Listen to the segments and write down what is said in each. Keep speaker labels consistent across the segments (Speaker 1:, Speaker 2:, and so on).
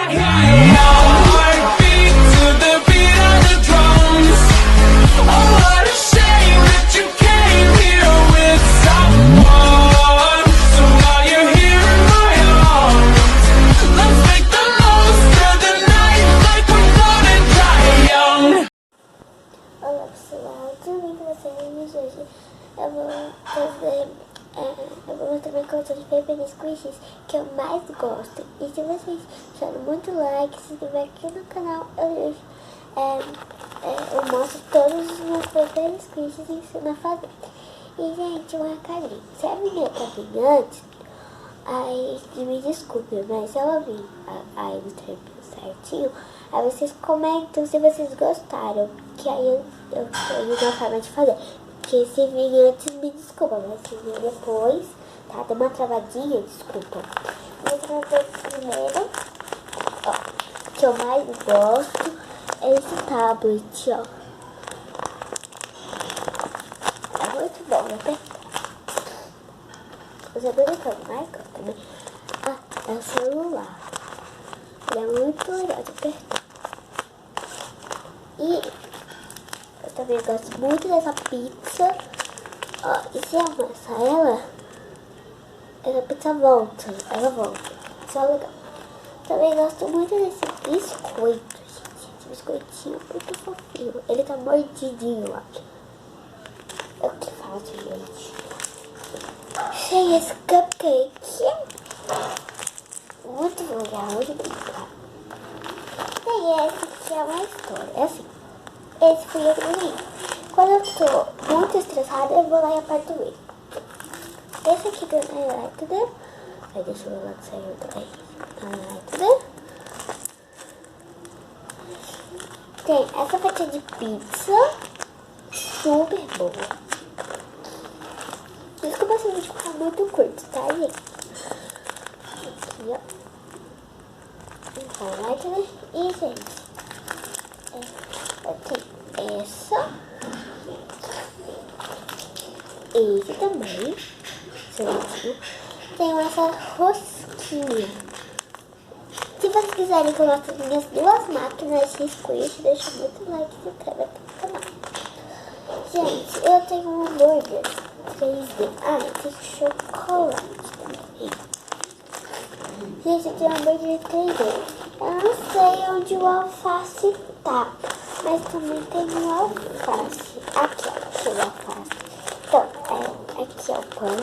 Speaker 1: Olá pessoal, tudo bem com vocês? Hoje eu vou mostrar minha coleção de Paper Squishes que eu mais gosto. E se vocês deixarem muito like, se inscrever aqui no canal, eu mostro todos os meus Paper Squishes e ensino a fazer. E gente, um recadinho, se a vinheta vir antes, aí me desculpe, mas se ela vir aí no tempo certinho, aí vocês comentam se vocês gostaram, que aí eu tenho uma forma de fazer. Porque se vir antes, me desculpa, mas se vir depois, tá? Deu uma travadinha, desculpa. Vou trazer primeiro, ó, que eu mais gosto, é esse tablet, ó. É muito bom, né? Os adultos que eu mais gosto também. Ah, é o celular. Ele é muito legal de apertar. E eu também gosto muito dessa pizza. Ó, e se eu amassar ela, essa pizza volta. Ela volta. Isso é legal. Também gosto muito desse biscoito, gente. Esse biscoitinho muito fofinho. Ele tá mordidinho, ó. É o que faço, gente. Tem esse cupcake. Muito legal, muito brincar. Tem esse que é uma história. É assim. Esse fui eu que ganhei. Quando eu tô muito estressada, eu vou lá e aperto ele. Esse aqui do entendeu? Aí deixa eu ver lá que saiu daí. Entendeu? Tem essa fatia de pizza. Super boa. Desculpa se o vídeo ficar muito curto, tá, gente? Aqui, ó. Então, e, gente, eu tenho essa. Esse também. Certinho. Tenho essa rosquinha. Se vocês quiserem que eu mostre minhas duas máquinas de squish, deixa muito like e se inscreve aqui no canal. Gente, eu tenho um hambúrguer 3D. Ah, tem chocolate também. Gente, eu tenho um hambúrguer 3D. Eu não sei onde o alface tá, mas também tem um alface. Aqui, ó, tem o alface. Então, aqui é o pão.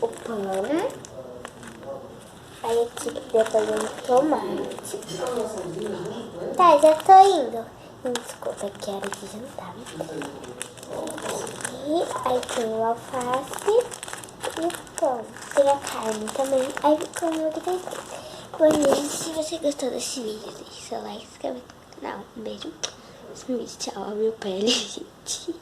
Speaker 1: O pão. Aí aqui depois um tomate. Tá, já tô indo. Desculpa, quero de jantar. Aqui, aí tem o alface e o pão. Tem a carne também. Aí ficou meu que tem. Bom, gente, se você gostou desse vídeo, deixe seu like, se inscreve no canal. Um beijo. Tchau, a minha pele, gente.